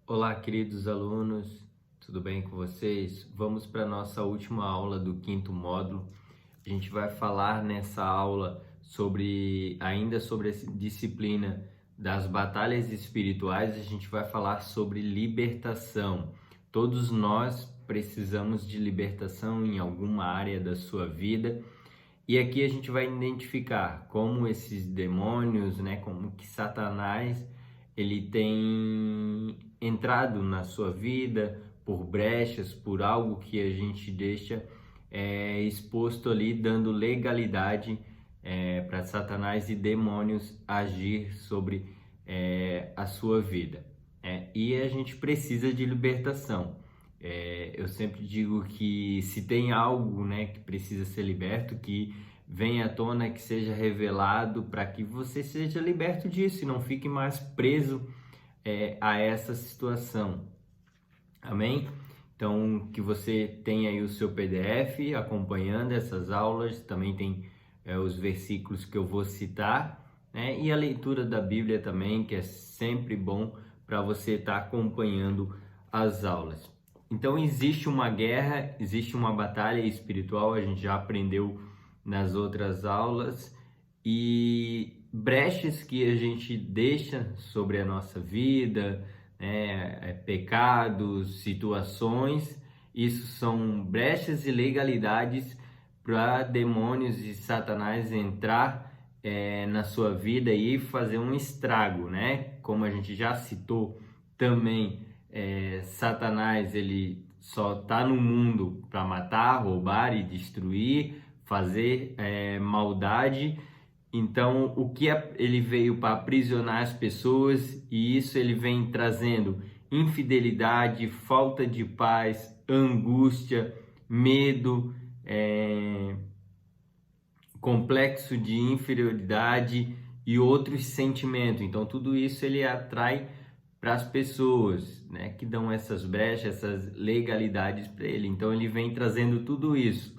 Olá, queridos alunos, tudo bem com vocês? Vamos para a nossa última aula do quinto módulo. A gente vai falar nessa aula ainda sobre a disciplina das batalhas espirituais. A gente vai falar sobre libertação. Todos nós precisamos de libertação em alguma área da sua vida. E aqui a gente vai identificar como esses demônios, como que Satanás ele tem entrado na sua vida por brechas, por algo que a gente deixa exposto ali, dando legalidade para Satanás e demônios agir sobre a sua vida. E a gente precisa de libertação. Eu sempre digo que se tem algo, que precisa ser liberto, que venha à tona, que seja revelado, para que você seja liberto disso e não fique mais preso a essa situação. Amém? Então, que você tenha aí o seu PDF acompanhando essas aulas, também tem os versículos que eu vou citar, e a leitura da Bíblia também, que é sempre bom para você estar acompanhando as aulas. Então, existe uma guerra, existe uma batalha espiritual, a gente já aprendeu nas outras aulas, e brechas que a gente deixa sobre a nossa vida, pecados, situações, isso são brechas e legalidades para demônios e Satanás entrar na sua vida e fazer um estrago, Como a gente já citou também, Satanás ele só está no mundo para matar, roubar e destruir, fazer maldade. Então, ele veio para aprisionar as pessoas, e isso ele vem trazendo infidelidade, falta de paz, angústia, medo, complexo de inferioridade e outros sentimentos. Então, tudo isso ele atrai para as pessoas, que dão essas brechas, essas legalidades para ele. Então, ele vem trazendo tudo isso.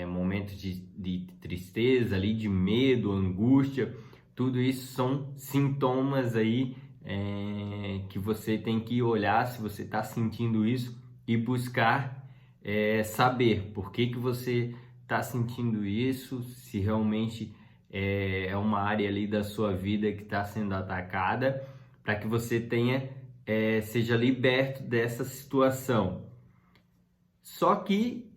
Momentos de tristeza, ali, de medo, angústia, tudo isso são sintomas aí que você tem que olhar se você está sentindo isso e buscar saber por que você está sentindo isso, se realmente é uma área ali da sua vida que está sendo atacada, para que você seja liberto dessa situação. Só que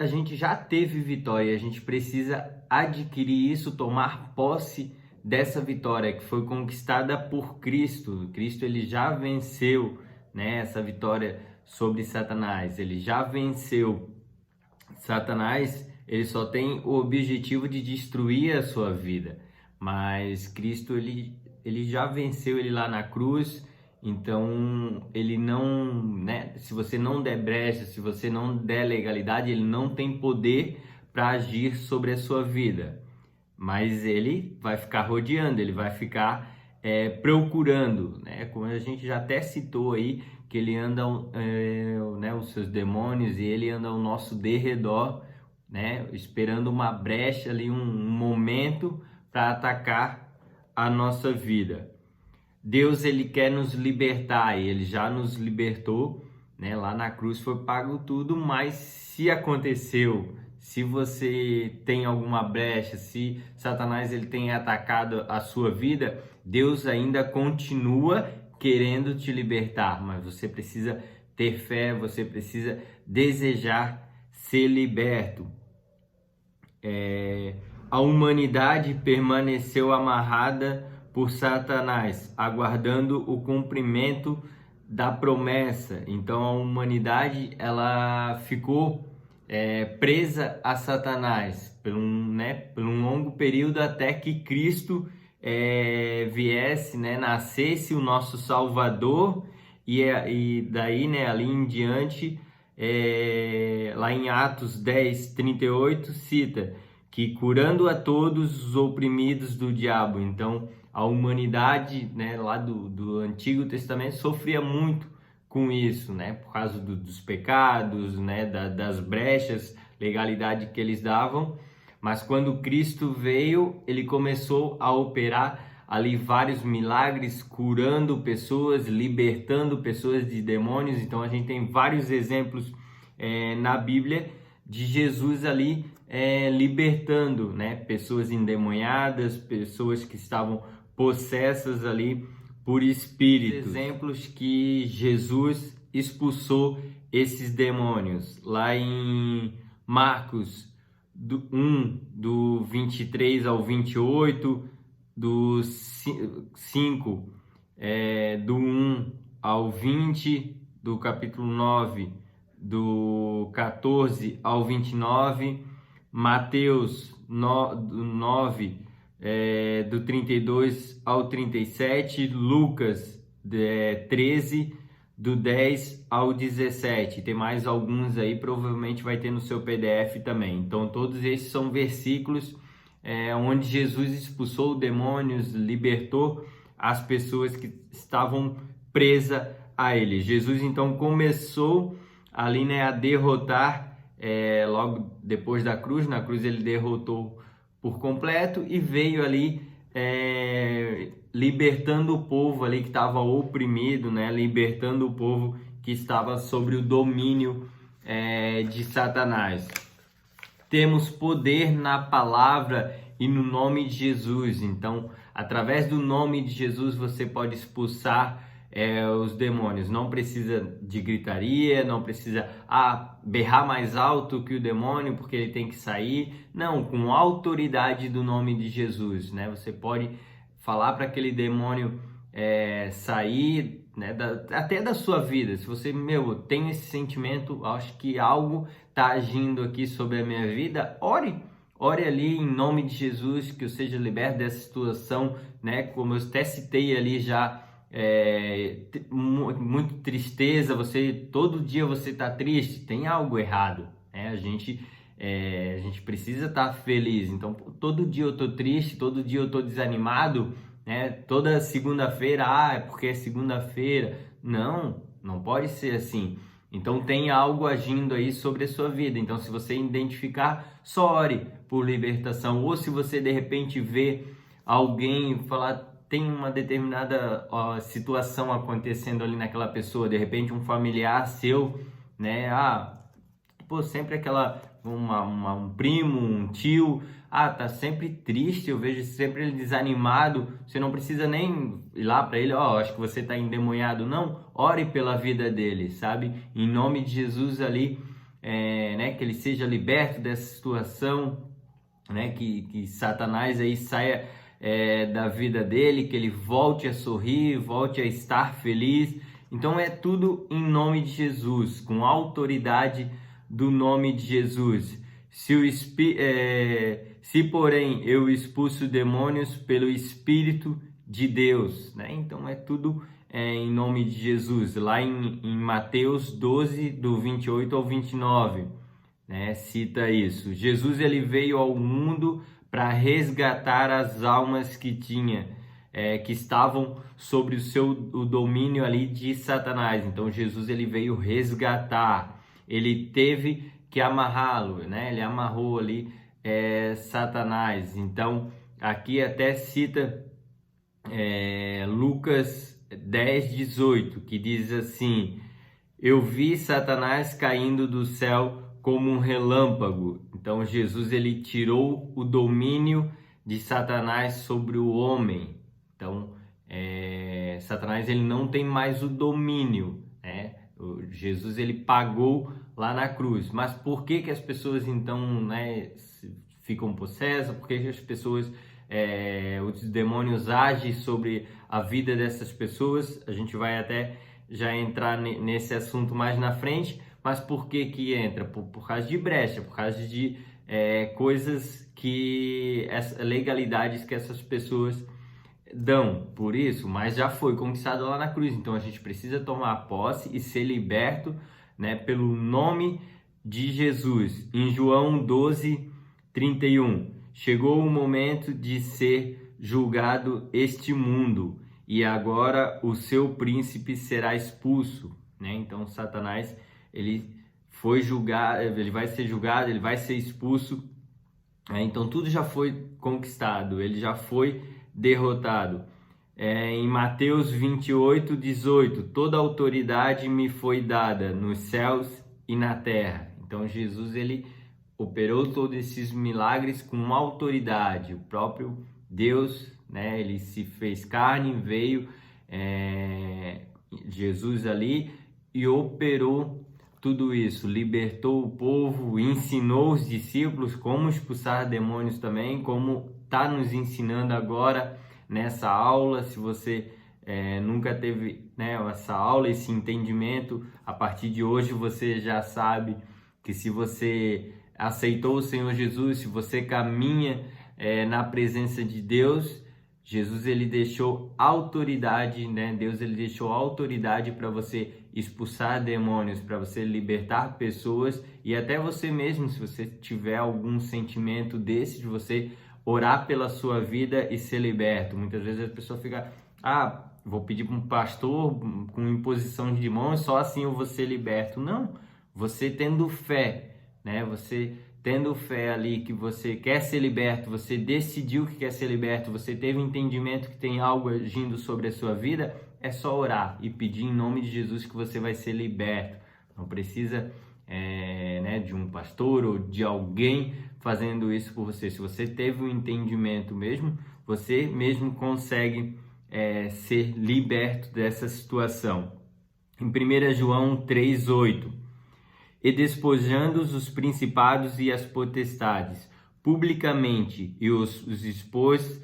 a gente já teve vitória, a gente precisa adquirir isso, tomar posse dessa vitória que foi conquistada por Cristo. Cristo ele já venceu, essa vitória sobre Satanás. Ele já venceu. Satanás, ele só tem o objetivo de destruir a sua vida, mas Cristo ele já venceu ele lá na cruz. Então, ele não, se você não der brecha, se você não der legalidade, ele não tem poder para agir sobre a sua vida. Mas ele vai ficar rodeando, ele vai ficar procurando, Como a gente já até citou aí, que ele anda, os seus demônios, e ele anda ao nosso derredor, esperando uma brecha ali, um momento para atacar a nossa vida. Deus ele quer nos libertar, e ele já nos libertou, Lá na cruz foi pago tudo, mas se aconteceu, se você tem alguma brecha, se Satanás ele tem atacado a sua vida, Deus ainda continua querendo te libertar, mas você precisa ter fé, você precisa desejar ser liberto. A humanidade permaneceu amarrada por Satanás, aguardando o cumprimento da promessa. Então a humanidade ela ficou presa a Satanás por um longo período, até que Cristo viesse, nascesse o nosso Salvador, e daí, ali em diante, lá em Atos 10:38 cita que curando a todos os oprimidos do diabo. Então a humanidade, lá do Antigo Testamento sofria muito com isso, por causa dos pecados, das brechas, legalidade que eles davam. Mas quando Cristo veio, ele começou a operar ali vários milagres, curando pessoas, libertando pessoas de demônios. Então a gente tem vários exemplos na Bíblia de Jesus ali libertando, né, pessoas endemoniadas, pessoas que estavam possessas ali por espíritos. Exemplos que Jesus expulsou esses demônios. Lá em Marcos 1, do 23 ao 28, do 5, do 1 ao 20, do capítulo 9, do 14 ao 29, Mateus 9, do 32 ao 37, Lucas 13, do 10 ao 17. Tem mais alguns aí, provavelmente vai ter no seu PDF também. Então todos esses são versículos onde Jesus expulsou demônios, libertou as pessoas que estavam presas a ele. Jesus então começou ali, né, a derrotar, logo depois da cruz. Na cruz ele derrotou por completo e veio ali libertando o povo ali que estava oprimido, né? Libertando o povo que estava sobre o domínio de Satanás. Temos poder na palavra e no nome de Jesus. Então, através do nome de Jesus, você pode expulsar os demônios. Não precisa de gritaria, não precisa berrar mais alto que o demônio porque ele tem que sair. Não, com a autoridade do nome de Jesus, né? Você pode falar para aquele demônio sair, né, até da sua vida. Se você, tem esse sentimento, acho que algo está agindo aqui sobre a minha vida, ore ali em nome de Jesus, que eu seja liberto dessa situação, né? Como eu até citei ali já, muito tristeza, todo dia você está triste, tem algo errado, né? A gente precisa estar feliz. Então todo dia eu estou triste, todo dia eu estou desanimado, né? Toda segunda-feira, é porque é segunda-feira. Não pode ser assim. Então tem algo agindo aí sobre a sua vida. Então se você identificar, só ore por libertação. Ou se você de repente vê alguém falar, tem uma determinada situação acontecendo ali naquela pessoa, de repente um familiar seu, né? Sempre um primo, um tio, tá sempre triste, eu vejo sempre ele desanimado. Você não precisa nem ir lá para ele, acho que você está endemoniado. Não, ore pela vida dele, sabe? Em nome de Jesus ali, né? Que ele seja liberto dessa situação, né? Que Satanás aí saia da vida dele, que ele volte a sorrir, volte a estar feliz. Então é tudo em nome de Jesus, com autoridade do nome de Jesus. Se porém eu expulso demônios pelo Espírito de Deus, né? Então é tudo em nome de Jesus. Lá em Mateus 12, do 28 ao 29, né? Cita isso. Jesus ele veio ao mundo para resgatar as almas que estavam sobre o domínio ali de Satanás. Então Jesus ele veio resgatar. Ele teve que amarrá-lo, né? Ele amarrou ali Satanás. Então aqui até cita Lucas 10:18, que diz assim: eu vi Satanás caindo do céu como um relâmpago. Então Jesus ele tirou o domínio de Satanás sobre o homem. Então Satanás ele não tem mais o domínio, né? Jesus ele pagou lá na cruz. Mas por que as pessoas então, né, ficam possessas? Por que as pessoas, os demônios agem sobre a vida dessas pessoas? A gente vai até já entrar nesse assunto mais na frente. Mas por que entra? Por causa de brecha, por causa de coisas legalidades que essas pessoas dão. Por isso, mas já foi conquistado lá na cruz. Então a gente precisa tomar posse e ser liberto, né, pelo nome de Jesus. Em João 12:31, chegou o momento de ser julgado este mundo e agora o seu príncipe será expulso, né? Então Satanás ele foi julgado, ele vai ser julgado, ele vai ser expulso, né? Então tudo já foi conquistado, ele já foi derrotado. Em Mateus 28:18, toda autoridade me foi dada nos céus e na terra. Então Jesus ele operou todos esses milagres com autoridade. O próprio Deus, né, ele se fez carne, veio Jesus ali e operou tudo isso, libertou o povo, ensinou os discípulos como expulsar demônios também, como está nos ensinando agora nessa aula. Se você nunca teve, né, essa aula, esse entendimento, a partir de hoje você já sabe que se você aceitou o Senhor Jesus, se você caminha na presença de Deus, Jesus ele deixou autoridade, né? Deus ele deixou autoridade para você expulsar demônios, para você libertar pessoas e até você mesmo, se você tiver algum sentimento desse, de você orar pela sua vida e ser liberto. Muitas vezes a pessoa fica, vou pedir para um pastor com imposição de mãos, só assim eu vou ser liberto. Não, você tendo fé, né? Você tendo fé ali que você quer ser liberto, você decidiu que quer ser liberto, você teve entendimento que tem algo agindo sobre a sua vida, é só orar e pedir em nome de Jesus que você vai ser liberto. Não precisa né, de um pastor ou de alguém fazendo isso por você. Se você teve um entendimento mesmo, você mesmo consegue ser liberto dessa situação. Em 1 João 3:8, e despojando os principados e as potestades, publicamente, e os expôs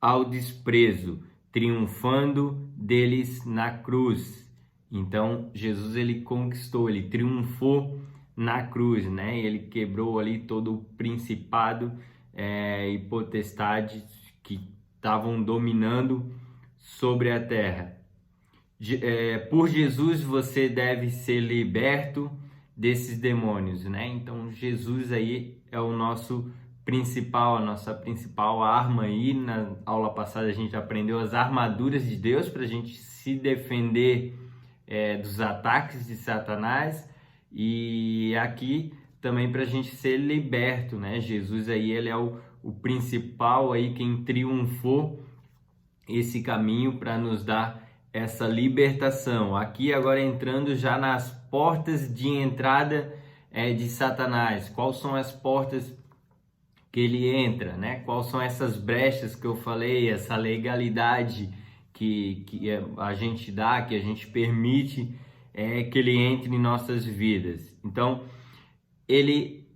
ao desprezo, triunfando deles na cruz. Então, Jesus, ele conquistou, ele triunfou na cruz, né? Ele quebrou ali todo o principado e potestades que estavam dominando sobre a terra. Por Jesus, você deve ser liberto desses demônios, né? Então Jesus aí é o nosso principal, a nossa principal arma aí. Na aula passada a gente aprendeu as armaduras de Deus para a gente se defender dos ataques de Satanás, e aqui também para a gente ser liberto, né? Jesus aí ele é o principal aí, quem triunfou esse caminho para nos dar essa libertação. Aqui agora entrando já nas portas de entrada de Satanás. Quais são as portas que ele entra, né? Quais são essas brechas que eu falei, essa legalidade que a gente dá, que a gente permite que ele entre em nossas vidas. Então, ele,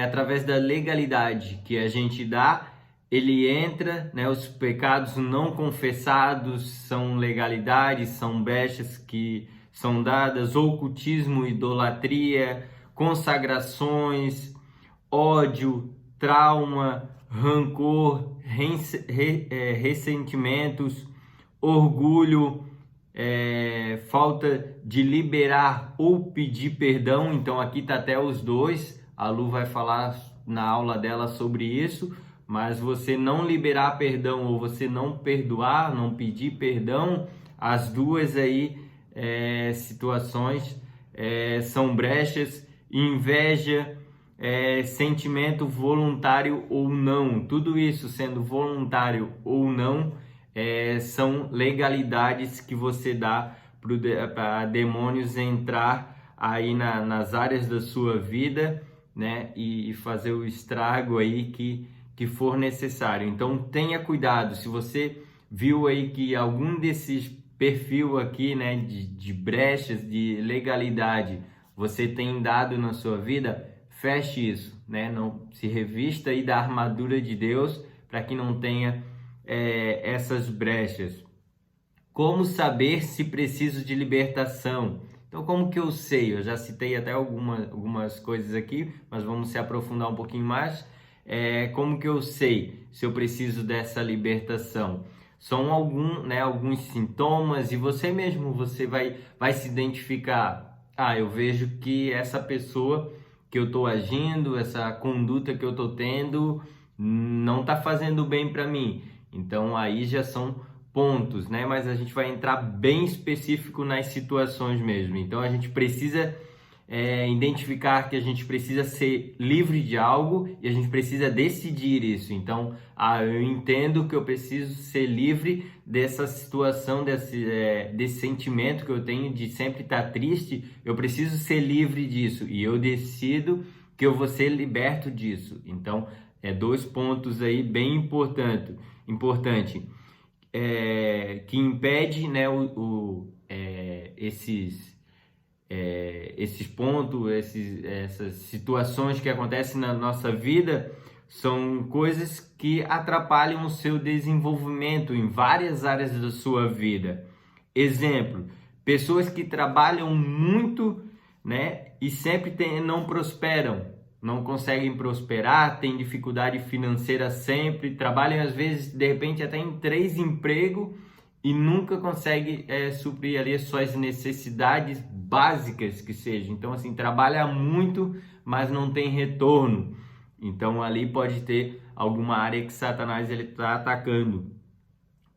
através da legalidade que a gente dá, ele entra, né? Os pecados não confessados são legalidades, são brechas que são dadas, ocultismo, idolatria, consagrações, ódio, trauma, rancor, ressentimentos, orgulho, falta de liberar ou pedir perdão. Então aqui tá até os dois, a Lu vai falar na aula dela sobre isso. Mas você não liberar perdão ou você não perdoar, não pedir perdão, as duas aí situações são brechas. Inveja, sentimento voluntário ou não, tudo isso sendo voluntário ou não, são legalidades que você dá para demônios entrar aí nas áreas da sua vida, né, e fazer o estrago aí que for necessário. Então tenha cuidado, se você viu aí que algum desses perfil aqui, né, de brechas, de legalidade, você tem dado na sua vida, feche isso, né? Não se revista aí da armadura de Deus para que não tenha essas brechas. Como saber se preciso de libertação? Então, como que eu sei? Eu já citei até algumas coisas aqui, mas vamos se aprofundar um pouquinho mais. Como que eu sei se eu preciso dessa libertação? São alguns sintomas, e você mesmo vai se identificar. Eu vejo que essa pessoa que eu estou agindo, essa conduta que eu estou tendo, não está fazendo bem para mim. Então aí já são pontos, né? Mas a gente vai entrar bem específico nas situações mesmo. Então a gente precisa identificar que a gente precisa ser livre de algo e a gente precisa decidir isso. Então, eu entendo que eu preciso ser livre dessa situação, desse sentimento que eu tenho de sempre estar triste. Eu preciso ser livre disso e eu decido que eu vou ser liberto disso. Então, 2 pontos aí bem importante, que impede, né, esses pontos, essas situações que acontecem na nossa vida são coisas que atrapalham o seu desenvolvimento em várias áreas da sua vida. Exemplo, pessoas que trabalham muito, né, e sempre não prosperam, não conseguem prosperar, têm dificuldade financeira sempre, trabalham às vezes, de repente, até em 3 empregos e nunca consegue suprir ali as suas necessidades básicas que seja. Então, assim, trabalha muito, mas não tem retorno. Então, ali pode ter alguma área que Satanás está atacando.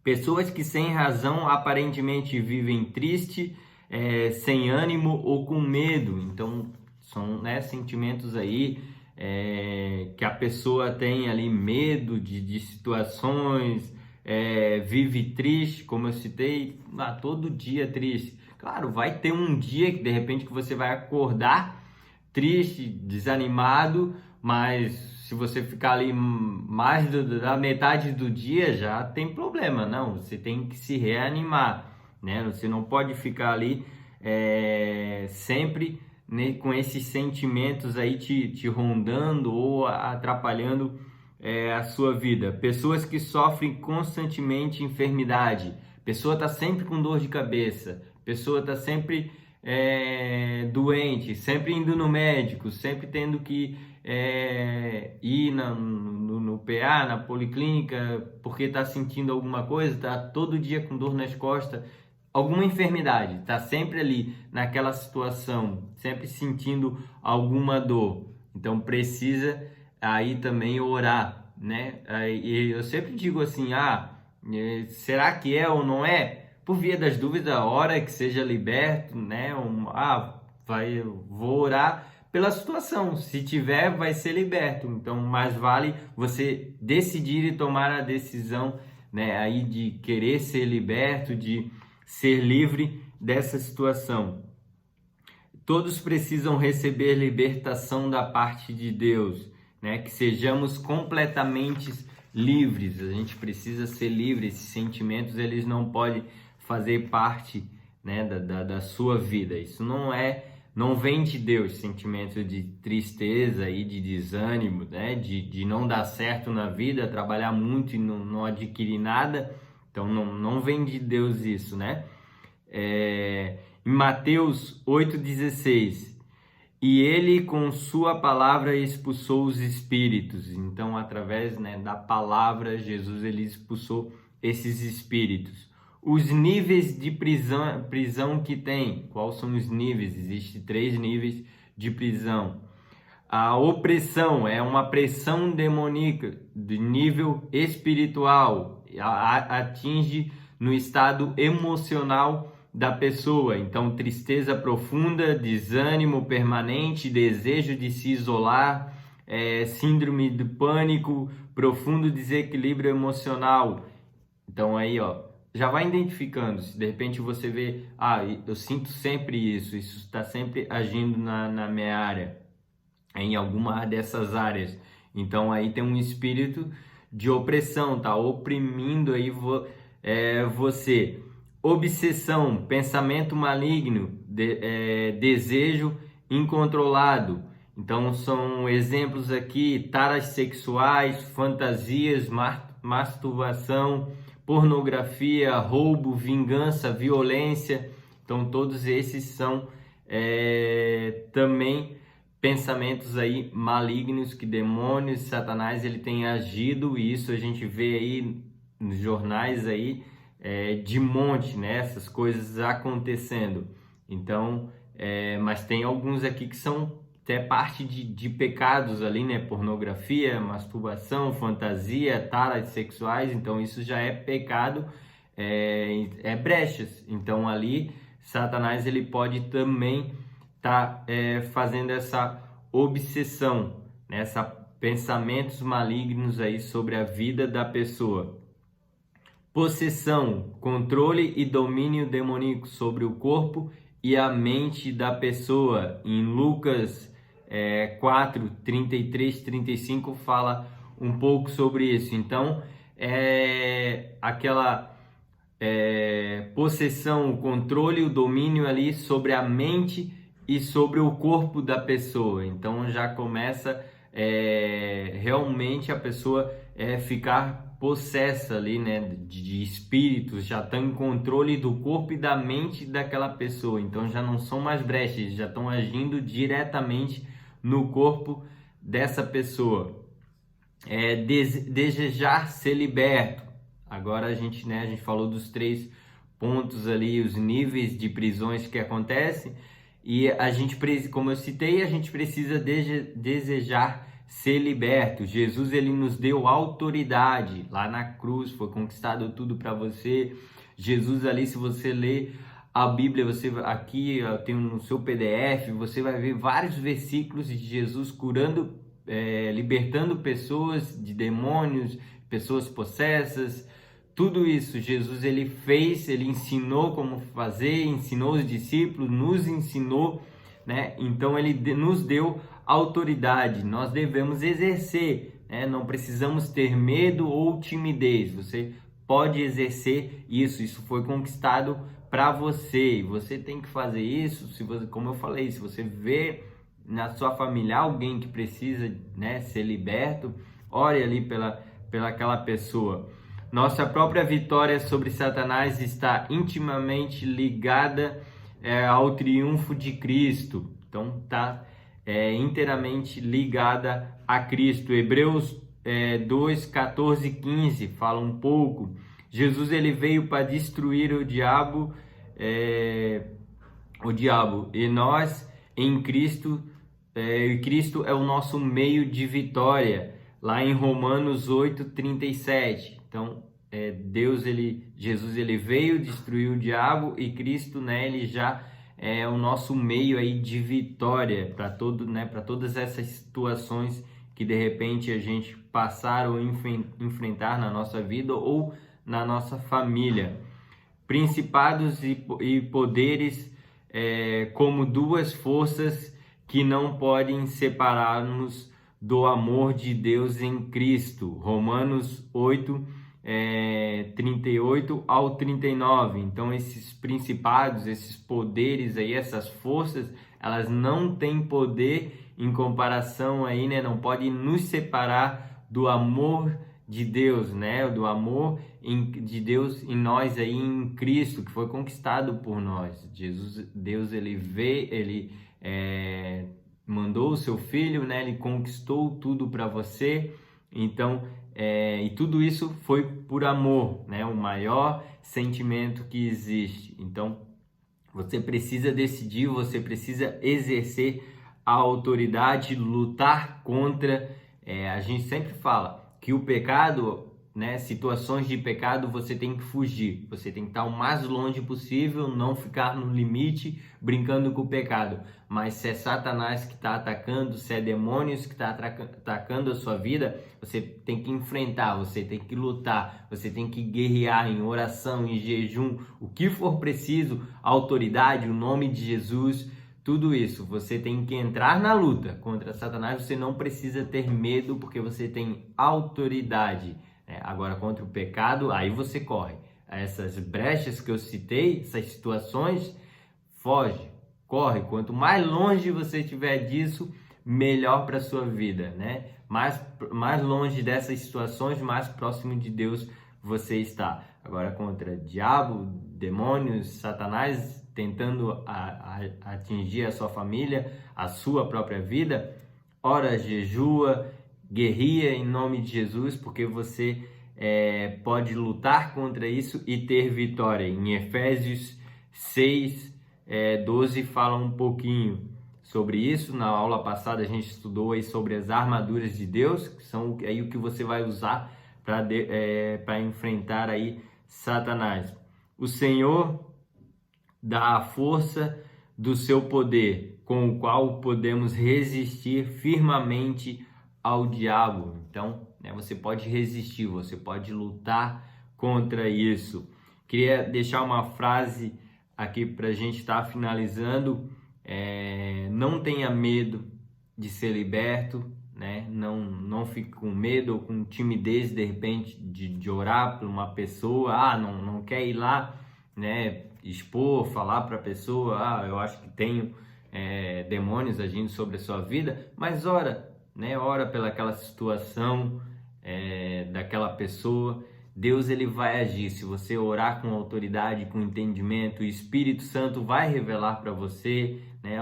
Pessoas que sem razão aparentemente vivem triste, sem ânimo ou com medo. Então, são, né, sentimentos aí que a pessoa tem ali medo de situações, vive triste, como eu citei, todo dia triste. Claro, vai ter um dia que de repente que você vai acordar triste, desanimado, mas se você ficar ali mais da metade do dia já tem problema. Não, você tem que se reanimar, né? Você não pode ficar ali sempre, né, com esses sentimentos aí te rondando ou atrapalhando a sua vida. Pessoas que sofrem constantemente enfermidade, pessoa está sempre com dor de cabeça, pessoa está sempre doente, sempre indo no médico, sempre tendo que ir no PA, na policlínica, porque está sentindo alguma coisa, está todo dia com dor nas costas, alguma enfermidade, está sempre ali naquela situação, sempre sentindo alguma dor. Então precisa aí também orar, né? E eu sempre digo assim, será que é ou não é? Por via das dúvidas, a hora que seja liberto, né? Vou orar pela situação. Se tiver, vai ser liberto. Então, mais vale você decidir e tomar a decisão, né? Aí de querer ser liberto, de ser livre dessa situação. Todos precisam receber libertação da parte de Deus, né? Que sejamos completamente livres. A gente precisa ser livre. Esses sentimentos, eles não podem fazer parte, né, da sua vida. Isso não vem de Deus. Sentimentos de tristeza e de desânimo, né, de não dar certo na vida, trabalhar muito e não adquirir nada. Então não vem de Deus isso, né? Em Mateus 8,16, e ele com sua palavra expulsou os espíritos. Então, através, né, da palavra, Jesus ele expulsou esses espíritos. Os níveis de prisão que tem, quais são os níveis? Existem 3 níveis de prisão. A opressão é uma pressão demoníaca de nível espiritual, atinge no estado emocional da pessoa. Então, tristeza profunda, desânimo permanente, desejo de se isolar, síndrome do pânico, profundo desequilíbrio emocional. Então, aí, já vai identificando. Se de repente você vê, eu sinto sempre isso está sempre agindo na minha área, em alguma dessas áreas. Então, aí tem um espírito de opressão, tá oprimindo aí você. Obsessão, pensamento maligno, desejo incontrolado. Então, são exemplos aqui: taras sexuais, fantasias, masturbação, pornografia, roubo, vingança, violência. Então, todos esses são também pensamentos aí malignos que demônios, Satanás, ele tem agido, e isso a gente vê aí nos jornais aí, de monte, né? Essas coisas acontecendo. Então, mas tem alguns aqui que são até parte de pecados ali, né? Pornografia, masturbação, fantasia, taras sexuais. Então isso já é pecado, brechas. Então ali Satanás ele pode também está fazendo essa obsessão, né? Pensamentos malignos aí sobre a vida da pessoa. Possessão, controle e domínio demoníaco sobre o corpo e a mente da pessoa. Em Lucas 4, 33, 35 fala um pouco sobre isso. Então, aquela possessão, o controle, o domínio ali sobre a mente e sobre o corpo da pessoa. Então já começa realmente a pessoa ficar possessa ali, né, de espíritos, já está em controle do corpo e da mente daquela pessoa. Então já não são mais brechas, já estão agindo diretamente no corpo dessa pessoa. Desejar ser liberto. Agora a gente falou dos 3 pontos ali, os níveis de prisões que acontecem, e a gente, como eu citei, a gente precisa desejar ser liberto. Jesus, ele nos deu autoridade lá na cruz, foi conquistado tudo para você. Jesus ali, se você ler a Bíblia, aqui eu tenho no seu PDF, você vai ver vários versículos de Jesus curando, libertando pessoas de demônios, pessoas possessas. Tudo isso Jesus ele fez, ele ensinou como fazer, ensinou os discípulos, nos ensinou, né? Então ele nos deu autoridade, nós devemos exercer, né? Não precisamos ter medo ou timidez. Você pode exercer isso foi conquistado para você, e você tem que fazer isso. Se você, como eu falei, se você vê na sua família alguém que precisa, né, ser liberto, ore ali pela aquela pessoa. Nossa própria vitória sobre Satanás está intimamente ligada ao triunfo de Cristo. Então está inteiramente ligada a Cristo. Hebreus 2, 14 e 15 fala um pouco. Jesus ele veio para destruir o diabo, e nós em Cristo, Cristo é o nosso meio de vitória. Lá em Romanos 8, 37. Então, Jesus ele veio, destruiu o diabo, e Cristo, né, ele já é o nosso meio aí de vitória para todas essas situações que de repente a gente passar ou enfrentar na nossa vida ou na nossa família. Principados e poderes como 2 forças que não podem separar-nos do amor de Deus em Cristo. Romanos 8, 38 ao 39. Então esses principados, esses poderes aí, essas forças, elas não têm poder em comparação aí, né? Não podem nos separar do amor de Deus, né? Do amor de Deus em nós aí em Cristo, que foi conquistado por nós. Deus ele mandou o seu filho, né? Ele conquistou tudo para você. Então, e tudo isso foi por amor, né? O maior sentimento que existe. Então, você precisa decidir, você precisa exercer a autoridade, lutar contra. A gente sempre fala que o pecado, né? Situações de pecado você tem que fugir, você tem que estar o mais longe possível, não ficar no limite brincando com o pecado. Mas se é Satanás que está atacando, se é demônios que está atacando a sua vida, você tem que enfrentar, você tem que lutar, você tem que guerrear em oração, em jejum, o que for preciso, a autoridade, o nome de Jesus, tudo isso. Você tem que entrar na luta contra Satanás, você não precisa ter medo porque você tem autoridade. Agora, contra o pecado, aí você corre. Essas brechas que eu citei, essas situações, foge, corre. Quanto mais longe você estiver disso, melhor para a sua vida, né? Mais longe dessas situações, mais próximo de Deus você está. Agora, contra diabo, demônios, Satanás, tentando atingir a sua família, a sua própria vida, ora, jejua, guerria em nome de Jesus, porque você pode lutar contra isso e ter vitória. Em Efésios 6, 12 fala um pouquinho sobre isso. Na aula passada a gente estudou aí sobre as armaduras de Deus, que são aí o que você vai usar para enfrentar aí Satanás. O Senhor dá a força do seu poder, com o qual podemos resistir firmemente ao diabo. Então, você pode resistir, você pode lutar contra isso. Queria deixar uma frase aqui para a gente estar finalizando. Não tenha medo de ser liberto, né? Não fique com medo ou com timidez, de repente, de orar por uma pessoa. Não quer ir lá, né? Expor, falar para a pessoa, eu acho que tenho demônios agindo sobre a sua vida, mas ora, né? Ora pelaquela situação daquela pessoa. Deus, ele vai agir. Se você orar com autoridade, com entendimento, o Espírito Santo vai revelar para você, né,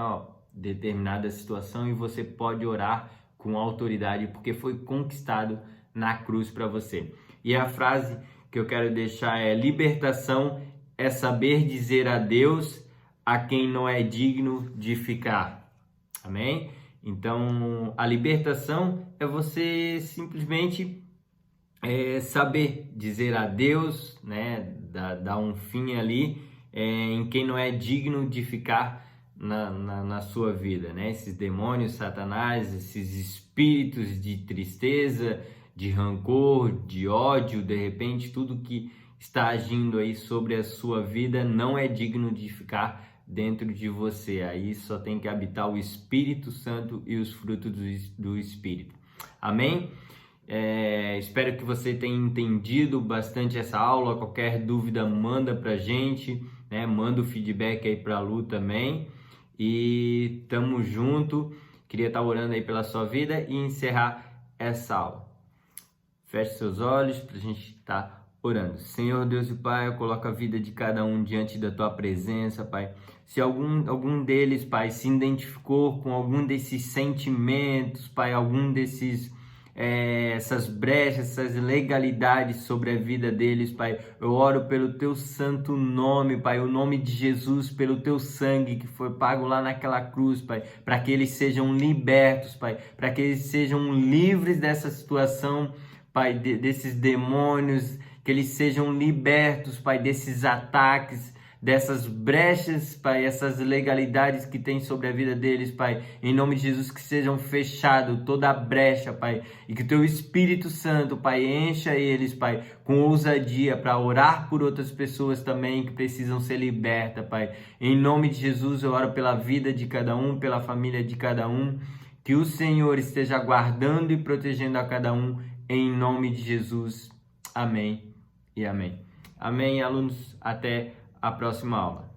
determinada situação, e você pode orar com autoridade, porque foi conquistado na cruz para você. E a frase que eu quero deixar é: libertação é saber dizer adeus a quem não é digno de ficar. Amém? Então, a libertação é você simplesmente saber dizer adeus, né? Dar um fim ali em quem não é digno de ficar na sua vida, né? Esses demônios, Satanás, esses espíritos de tristeza, de rancor, de ódio, de repente, tudo que está agindo aí sobre a sua vida não é digno de ficar dentro de você. Aí só tem que habitar o Espírito Santo e os frutos do Espírito. Amém? Espero que você tenha entendido bastante essa aula. Qualquer dúvida, manda pra gente, né? Manda o feedback aí pra Lu também. E tamo junto. Queria estar orando aí pela sua vida e encerrar essa aula. Feche seus olhos pra gente estar orando. Senhor Deus e Pai, eu coloco a vida de cada um diante da Tua presença, Pai. Se algum deles, Pai, se identificou com algum desses sentimentos, Pai, algum desses essas brechas, essas ilegalidades sobre a vida deles, Pai, eu oro pelo Teu santo nome, Pai, o nome de Jesus, pelo Teu sangue que foi pago lá naquela cruz, Pai, para que eles sejam libertos, Pai, para que eles sejam livres dessa situação, Pai, desses demônios, que eles sejam libertos, Pai, desses ataques, dessas brechas, Pai, essas ilegalidades que tem sobre a vida deles, Pai, em nome de Jesus, que sejam fechados toda a brecha, Pai, e que o Teu Espírito Santo, Pai, encha eles, Pai, com ousadia para orar por outras pessoas também que precisam ser libertas, Pai. Em nome de Jesus, eu oro pela vida de cada um, pela família de cada um, que o Senhor esteja guardando e protegendo a cada um, em nome de Jesus. Amém e amém. Amém, alunos. Até a próxima aula.